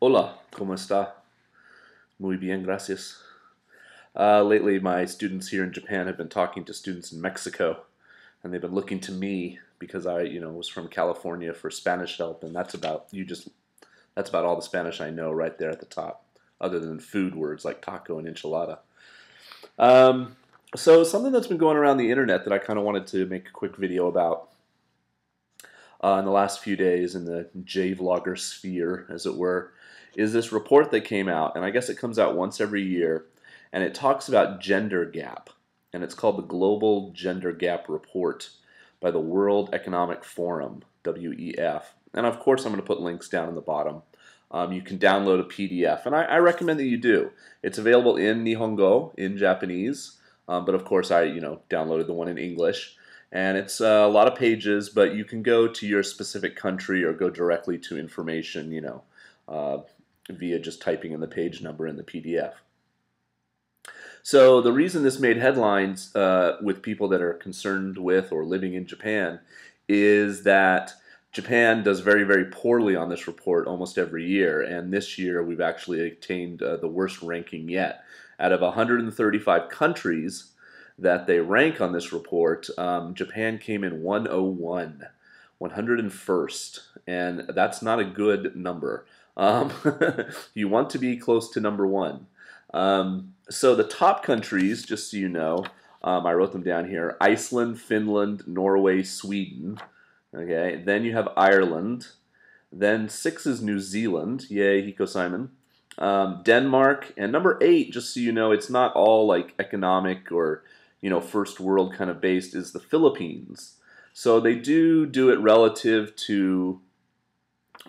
Hola, ¿cómo está? Muy bien, gracias. Lately, my students here in Japan have been talking to students in Mexico, and they've been looking to me because I was from California for Spanish help, and that's about all the Spanish I know right there at the top, other than food words like taco and enchilada. Um, so something that's been going around the internet that I kind of wanted to make a quick video about in the last few days in the J-vlogger sphere, as it were, is this report that came out, and I guess it comes out once every year, and it talks about gender gap, and it's called the Global Gender Gap Report by the World Economic Forum, WEF. And of course, I'm going to put links down in the bottom. You can download a PDF, and I recommend that you do. It's available in Nihongo, in Japanese, but of course I downloaded the one in English. And it's a lot of pages, but you can go to your specific country or go directly to information, uh, via just typing in the page number in the PDF. So the reason this made headlines with people that are concerned with or living in Japan is that Japan does very, very poorly on this report almost every year, and this year we've actually attained the worst ranking yet. Out of 135 countries that they rank on this report, Japan came in 101, 101st, and that's not a good number. Um, you want to be close to number one. So the top countries, just so you know, I wrote them down here: Iceland, Finland, Norway, Sweden. Okay, then you have Ireland. Then 6 is New Zealand. Yay, Hiko Simon. Denmark, and number 8, just so you know, it's not all like economic or first world kind of based, is the Philippines. So they do it relative to,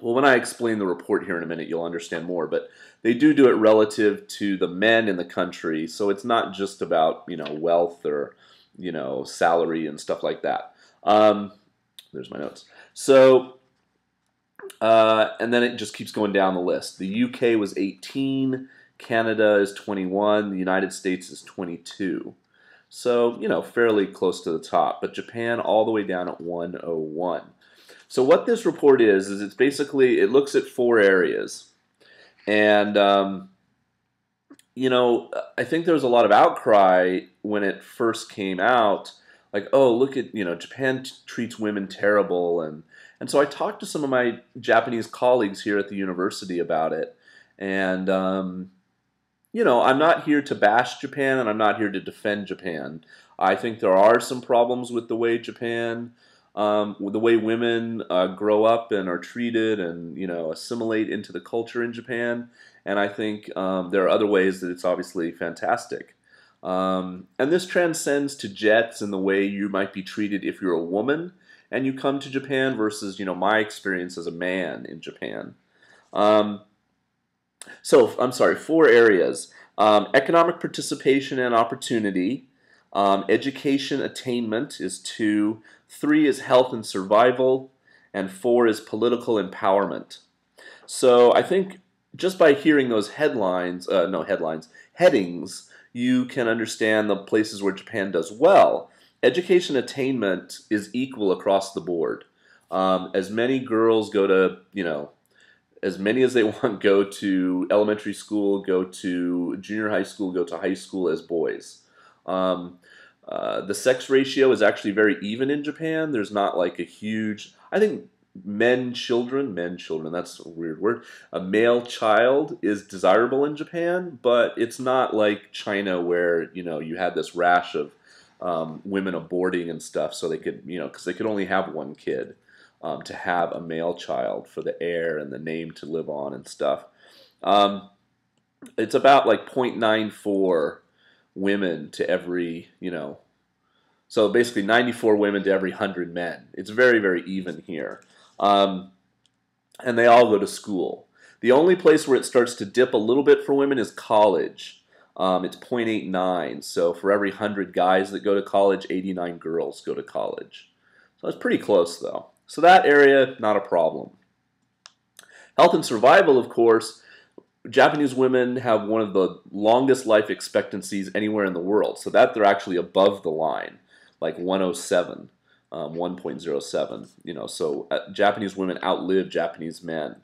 well, when I explain the report here in a minute, you'll understand more, but they do it relative to the men in the country, so it's not just about, wealth or, salary and stuff like that. There's my notes. So, and then it just keeps going down the list. The UK was 18, Canada is 21, the United States is 22. So, fairly close to the top, but Japan all the way down at 101. So what this report is it's basically, it looks at 4 areas. And, I think there was a lot of outcry when it first came out, like, oh, look at, Japan treats women terrible. And so I talked to some of my Japanese colleagues here at the university about it. And, I'm not here to bash Japan, and I'm not here to defend Japan. I think there are some problems with the way Japan, with the way women grow up and are treated and assimilate into the culture in Japan. And I think there are other ways that it's obviously fantastic. And this transcends to jets and the way you might be treated if you're a woman and you come to Japan versus my experience as a man in Japan. Um, so, I'm sorry, 4 areas. Economic participation and opportunity. Education attainment is 2. 3 is health and survival. And 4 is political empowerment. So I think just by hearing those headings, you can understand the places where Japan does well. Education attainment is equal across the board. As many girls go to, as many as they want go to elementary school, go to junior high school, go to high school as boys. The sex ratio is actually very even in Japan. There's not like a huge, I think men, children, that's a weird word. A male child is desirable in Japan, but it's not like China where, you had this rash of women aborting and stuff so they could, because they could only have one kid. To have a male child for the heir and the name to live on and stuff. It's about like 0.94 women to every, so basically 94 women to every 100 men. It's very, very even here. And they all go to school. The only place where it starts to dip a little bit for women is college. It's 0.89. So for every 100 guys that go to college, 89 girls go to college. So it's pretty close though. So that area, not a problem. Health and survival, of course, Japanese women have one of the longest life expectancies anywhere in the world. So that they're actually above the line, like 107, 1.07. So Japanese women outlive Japanese men.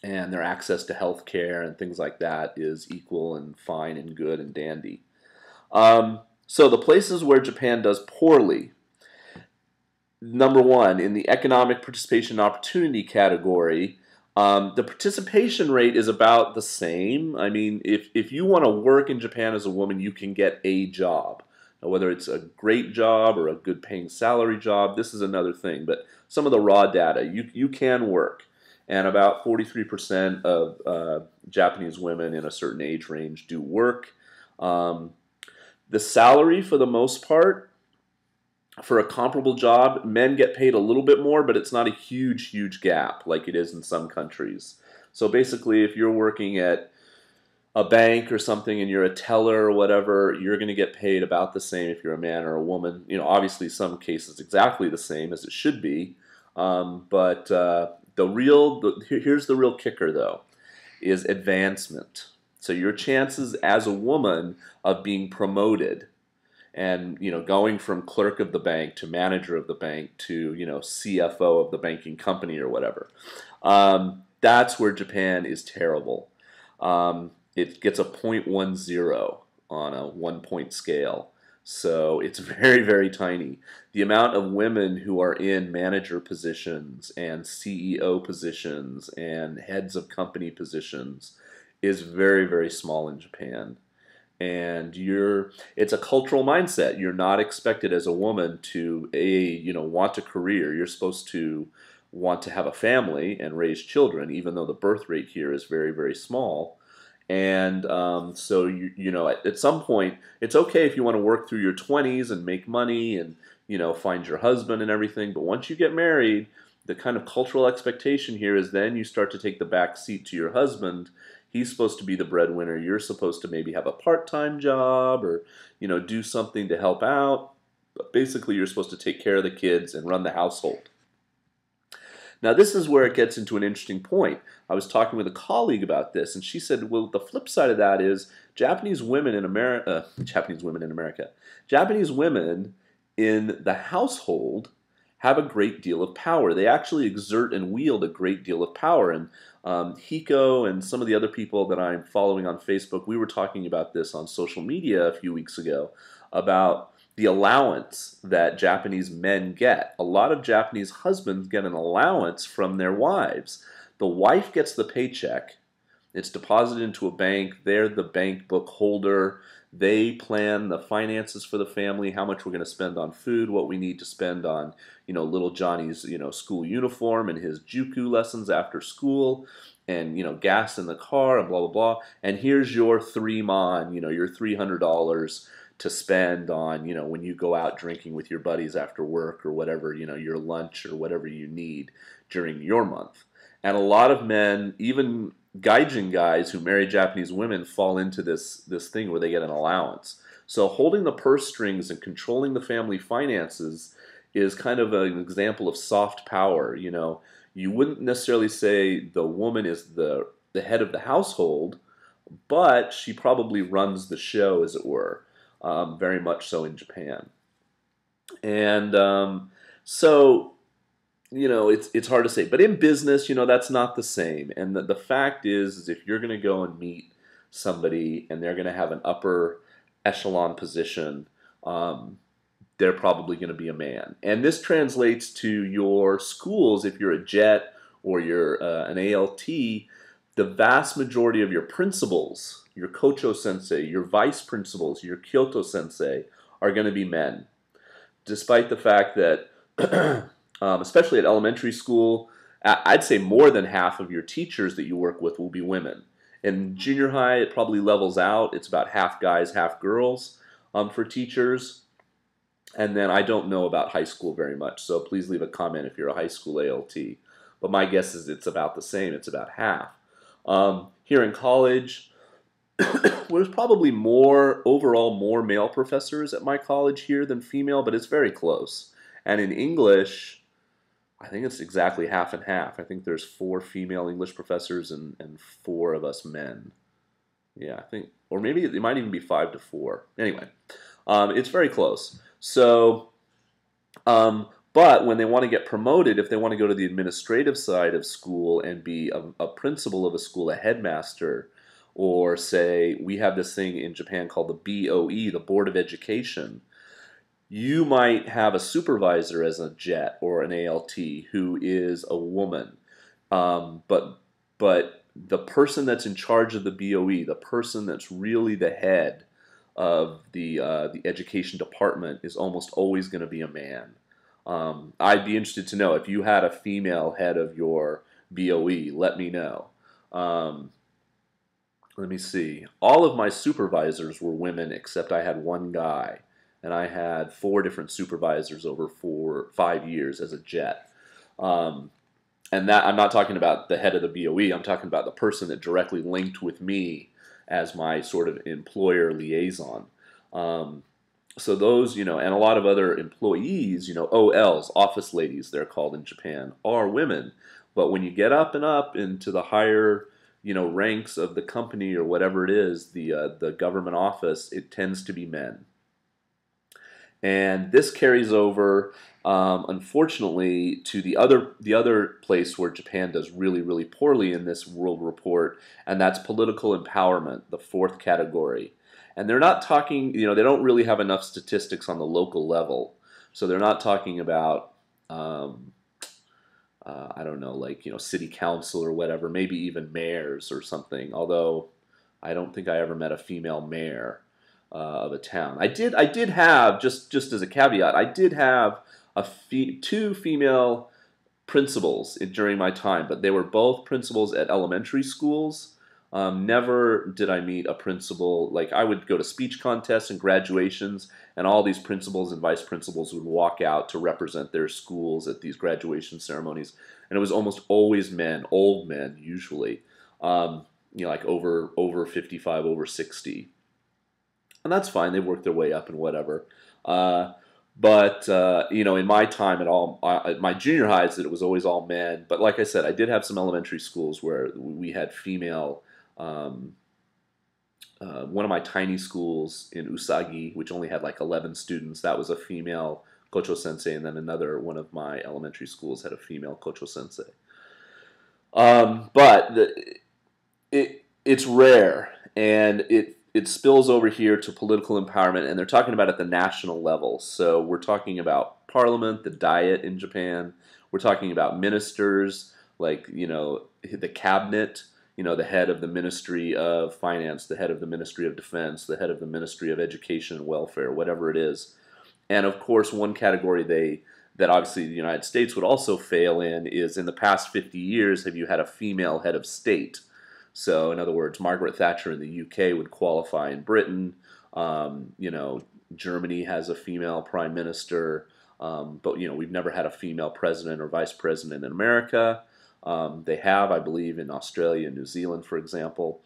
and their access to health care and things like that is equal and fine and good and dandy. So the places where Japan does poorly, number one, in the economic participation and opportunity category, the participation rate is about the same. I mean, if you want to work in Japan as a woman, you can get a job. Now, whether it's a great job or a good paying salary job, this is another thing. But some of the raw data, you can work. And about 43% of Japanese women in a certain age range do work. Um, the salary, for the most part, for a comparable job, men get paid a little bit more, but it's not a huge, huge gap like it is in some countries. So basically, if you're working at a bank or something and you're a teller or whatever, you're going to get paid about the same if you're a man or a woman. You know, obviously, some cases exactly the same as it should be. But here's the real kicker though, is advancement. So your chances as a woman of being promoted and going from clerk of the bank to manager of the bank to CFO of the banking company or whatever. That's where Japan is terrible. It gets a 0.10 on a 1-point scale, so it's very, very tiny. The amount of women who are in manager positions and CEO positions and heads of company positions is very, very small in Japan. And it's a cultural mindset. You're not expected as a woman to want a career. You're supposed to want to have a family and raise children, even though the birth rate here is very, very small. And so at some point, it's okay if you want to work through your 20s and make money and find your husband and everything. But once you get married, the kind of cultural expectation here is then you start to take the back seat to your husband. He's supposed to be the breadwinner. You're supposed to maybe have a part-time job or do something to help out. But basically, you're supposed to take care of the kids and run the household. Now, this is where it gets into an interesting point. I was talking with a colleague about this, and she said, well, the flip side of that is Japanese women in America, Japanese women in the household have a great deal of power. They actually exert and wield a great deal of power. And Hiko and some of the other people that I'm following on Facebook, we were talking about this on social media a few weeks ago, about the allowance that Japanese men get. A lot of Japanese husbands get an allowance from their wives. The wife gets the paycheck. It's deposited into a bank. They're the bank book holder. They plan the finances for the family, how much we're going to spend on food, what we need to spend on, little Johnny's, school uniform and his juku lessons after school, and, gas in the car and blah, blah, blah. And here's your 3 mon, your $300 to spend on, when you go out drinking with your buddies after work or whatever, your lunch or whatever you need during your month. And a lot of men, even gaijin guys who marry Japanese women, fall into this thing where they get an allowance. So holding the purse strings and controlling the family finances is kind of an example of soft power. You wouldn't necessarily say the woman is the head of the household, but she probably runs the show, as it were. Very much so in Japan. And so, it's hard to say. But in business, that's not the same. And the fact is if you're going to go and meet somebody and they're going to have an upper echelon position, they're probably going to be a man. And this translates to your schools. If you're a JET or you're an ALT, the vast majority of your principals, your Kocho sensei, your vice principals, your Kyoto sensei are going to be men. Despite the fact that, especially at elementary school, I'd say more than half of your teachers that you work with will be women. In junior high, it probably levels out. It's about half guys, half girls for teachers. And then I don't know about high school very much, so please leave a comment if you're a high school ALT. But my guess is it's about the same. It's about half. Here in college, there's probably overall more male professors at my college here than female, but it's very close. And in English, I think it's exactly half and half. I think there's 4 female English professors and 4 of us men. Yeah, I think, or maybe it might even be 5 to 4. Anyway, it's very close. So, But when they want to get promoted, if they want to go to the administrative side of school and be a principal of a school, a headmaster, or say we have this thing in Japan called the BOE, the Board of Education, you might have a supervisor as a JET or an ALT who is a woman. But the person that's in charge of the BOE, the person that's really the head of the education department, is almost always going to be a man. I'd be interested to know if you had a female head of your BOE. Let me know. Um, Let me see. All of my supervisors were women except I had one guy, and I had 4 different supervisors over 5 years as a JET. Um, and that I'm not talking about the head of the BOE. I'm talking about the person that directly linked with me as my sort of employer liaison. Um, so those, and a lot of other employees, OLs, office ladies, they're called in Japan, are women. But when you get up and up into the higher, ranks of the company or whatever it is, the government office, it tends to be men. And this carries over, unfortunately, to the other place where Japan does really, really poorly in this world report, and that's political empowerment, the 4th category. And they're not talking, they don't really have enough statistics on the local level. So they're not talking about, I don't know, like, city council or whatever, maybe even mayors or something. Although I don't think I ever met a female mayor of a town. I did have, just as a caveat, I did have 2 female principals during my time, but they were both principals at elementary schools. Never did I meet a principal. Like, I would go to speech contests and graduations, and all these principals and vice principals would walk out to represent their schools at these graduation ceremonies, and it was almost always men, old men usually, like over 55, over 60. And that's fine. They work their way up and whatever. But in my time at my junior highs, it was always all men. But like I said, I did have some elementary schools where we had female. One of my tiny schools in Usagi, which only had like 11 students, that was a female kocho sensei, and then another one of my elementary schools had a female kocho sensei. But it's rare, and it spills over here to political empowerment, and they're talking about at the national level. So we're talking about parliament, the diet in Japan. We're talking about ministers, like, the cabinet, the head of the Ministry of Finance, the head of the Ministry of Defense, the head of the Ministry of Education and Welfare, whatever it is. And of course, one category that obviously the United States would also fail is in the past 50 years, have you had a female head of state? So, in other words, Margaret Thatcher in the UK would qualify in Britain. Germany has a female prime minister, but we've never had a female president or vice president in America. They have, I believe, in Australia and New Zealand, for example.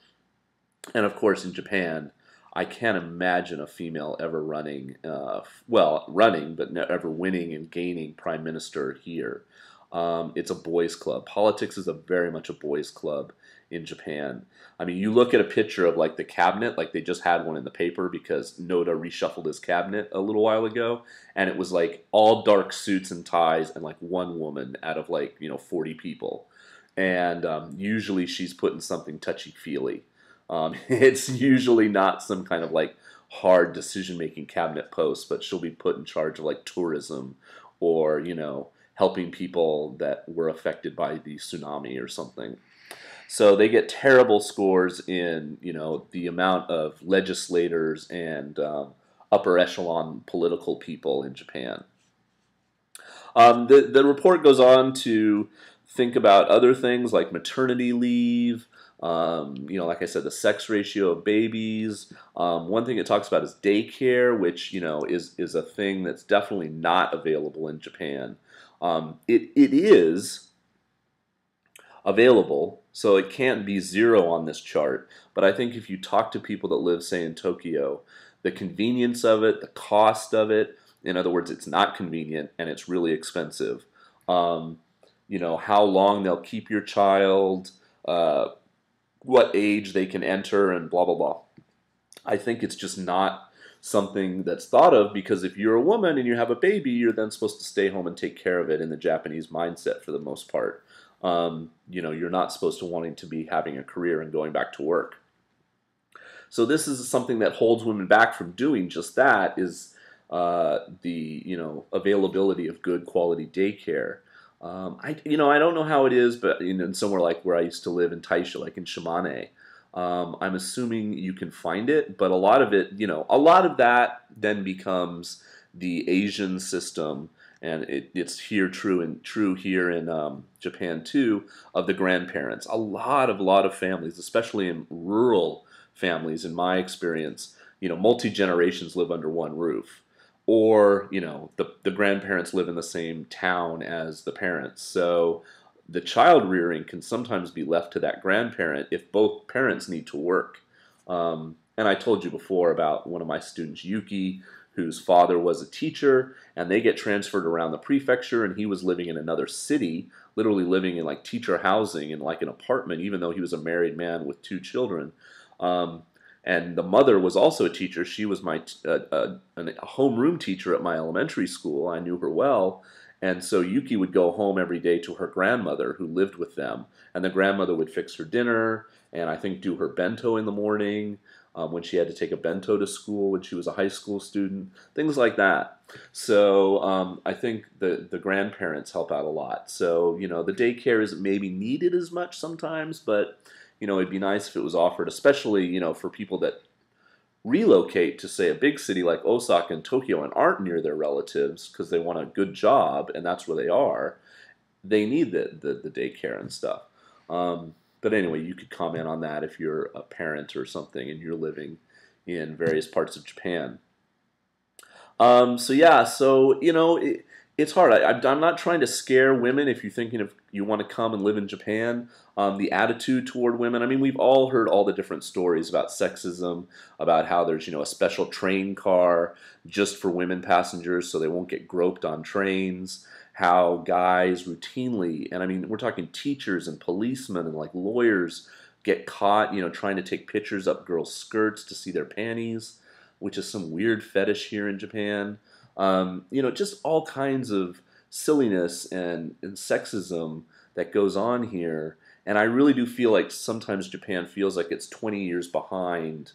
And of course, in Japan, I can't imagine a female ever running, but ever winning and gaining prime minister here. It's a boys' club. Politics is very much a boys' club in Japan. I mean, you look at a picture of like the cabinet, like they just had one in the paper because Noda reshuffled his cabinet a little while ago, and it was like all dark suits and ties and like one woman out of 40 people. And usually she's putting something touchy-feely. It's usually not some kind of like hard decision-making cabinet post, but she'll be put in charge of like tourism or, helping people that were affected by the tsunami or something. So they get terrible scores in, the amount of legislators and upper echelon political people in Japan. The report goes on to think about other things like maternity leave, like I said, the sex ratio of babies. One thing it talks about is daycare, which, is a thing that's definitely not available in Japan. It is available, so it can't be 0 on this chart. But I think if you talk to people that live, say, in Tokyo, the convenience of it, the cost of it, in other words, it's not convenient and it's really expensive. How long they'll keep your child, what age they can enter, and blah, blah, blah. I think it's just not something that's thought of, because if you're a woman and you have a baby, you're then supposed to stay home and take care of it in the Japanese mindset for the most part. You're not supposed to wanting to be having a career and going back to work. So this is something that holds women back from doing just that, is the availability of good quality daycare. I don't know how it is, but in somewhere like where I used to live in Taisha, like in Shimane, I'm assuming you can find it, but a lot of it, a lot of that then becomes the Asian system, and it's here true here in Japan too, of the grandparents. A lot of families, especially in rural families, in my experience, multi generations live under one roof, or the grandparents live in the same town as the parents. So the child rearing can sometimes be left to that grandparent if both parents need to work. And I told you before about one of my students, Yuki, whose father was a teacher, and they get transferred around the prefecture, and he was living in another city, literally living in like teacher housing in like an apartment, even though he was a married man with 2 children. Um, and the mother was also a teacher. She was my a homeroom teacher at my elementary school. I knew her well. And so Yuki would go home every day to her grandmother who lived with them. And the grandmother would fix her dinner and I think do her bento in the morning, when she had to take a bento to school when she was a high school student, things like that. So I think the grandparents help out a lot. So, the daycare isn't maybe needed as much sometimes, but it'd be nice if it was offered, especially, for people that relocate to, say, a big city like Osaka and Tokyo and aren't near their relatives because they want a good job and that's where they are. They need the daycare and stuff. But anyway, you could comment on that if you're a parent or something and you're living in various parts of Japan. So yeah, so it's hard. I'm not trying to scare women. If you're thinking if you want to come and live in Japan, the attitude toward women. I mean, we've all heard all the different stories about sexism, about how there's a special train car just for women passengers so they won't get groped on trains. How guys routinely, and I mean, we're talking teachers and policemen and like lawyers, get caught, trying to take pictures up girls' skirts to see their panties, which is some weird fetish here in Japan. Just all kinds of silliness and sexism that goes on here. And I really do feel like sometimes Japan feels like it's 20 years behind,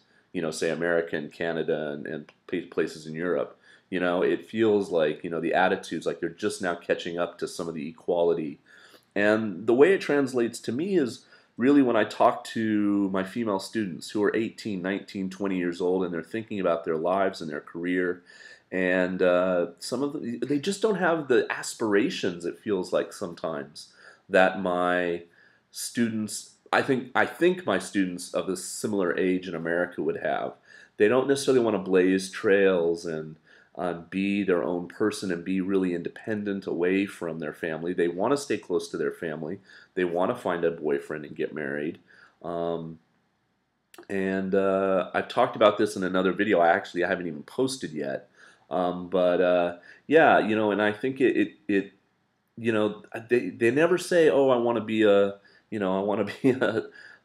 say America and Canada and places in Europe. It feels like, the attitudes, like they're just now catching up to some of the equality. And the way it translates to me is really when I talk to my female students who are 18, 19, 20 years old, and they're thinking about their lives and their career. And some of them, they just don't have the aspirations, it feels like sometimes, that my students, I think my students of a similar age in America would have. They don't necessarily want to blaze trails and be their own person and be really independent away from their family. They want to stay close to their family. They want to find a boyfriend and get married. Um, and I've talked about this in another video. I haven't even posted yet. But yeah, and I think they never say, oh, I want to be I want to be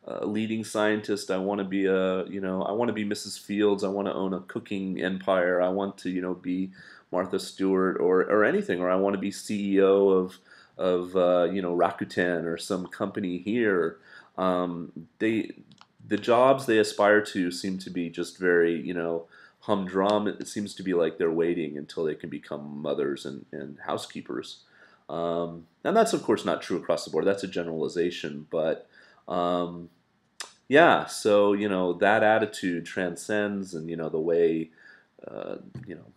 a leading scientist. I want to be I want to be Mrs. Fields. I want to own a cooking empire. I want to, be Martha Stewart or anything, or I want to be CEO of Rakuten or some company here. The jobs they aspire to seem to be just very, humdrum. It seems to be like they're waiting until they can become mothers and housekeepers. And that's, of course, not true across the board. That's a generalization. But um, yeah, so, that attitude transcends, and, the way, uh, you know,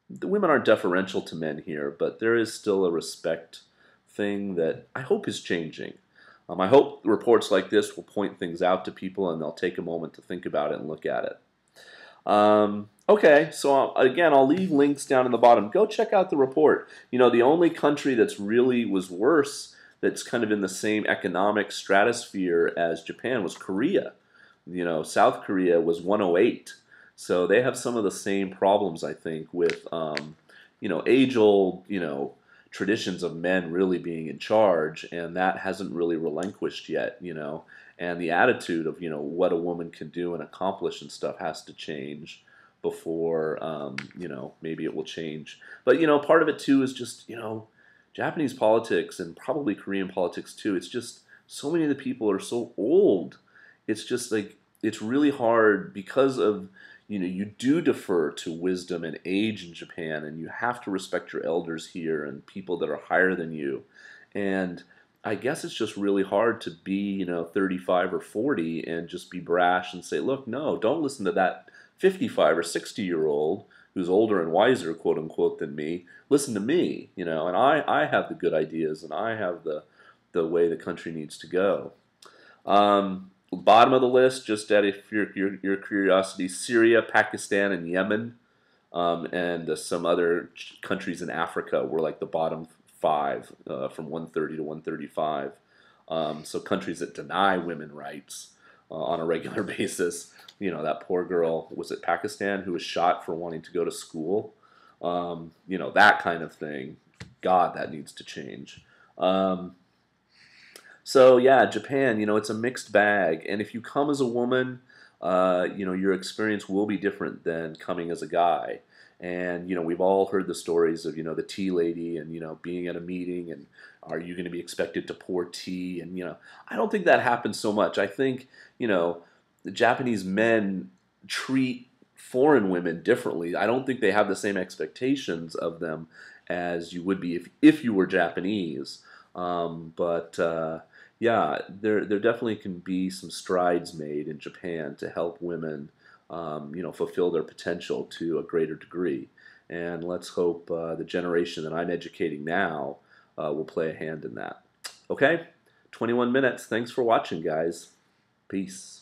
the women are deferential to men here, but there is still a respect thing that I hope is changing. I hope reports like this will point things out to people and they'll take a moment to think about it and look at it. Okay, so again, I'll leave links down in the bottom. Go check out the report. The only country that's really was worse, that's kind of in the same economic stratosphere as Japan, was Korea. South Korea was 108. So they have some of the same problems, I think, with, age-old, traditions of men really being in charge, and that hasn't really relinquished yet. And the attitude of, what a woman can do and accomplish and stuff has to change. before maybe it will change. But part of it too is just Japanese politics and probably Korean politics too. It's just so many of the people are so old. It's just like it's really hard because of you do defer to wisdom and age in Japan, and you have to respect your elders here and people that are higher than you. And I guess it's just really hard to be 35 or 40 and just be brash and say, look, no, don't listen to that 55 or 60-year-old who's older and wiser, quote unquote, than me. Listen to me, and I have the good ideas, and I have the way the country needs to go. Bottom of the list, just out of your curiosity, Syria, Pakistan, and Yemen, and some other countries in Africa were like the bottom five, from 130 to 135. So countries that deny women rights on a regular basis. That poor girl, was it Pakistan, who was shot for wanting to go to school? That kind of thing. God, that needs to change. So yeah, Japan, it's a mixed bag. And if you come as a woman, your experience will be different than coming as a guy. And we've all heard the stories of the tea lady, and being at a meeting, and are you going to be expected to pour tea? And I don't think that happens so much. I think the Japanese men treat foreign women differently. I don't think they have the same expectations of them as you would be if you were Japanese. But yeah, there definitely can be some strides made in Japan to help women, fulfill their potential to a greater degree. And let's hope the generation that I'm educating now will play a hand in that. Okay, 21 minutes. Thanks for watching, guys. Peace.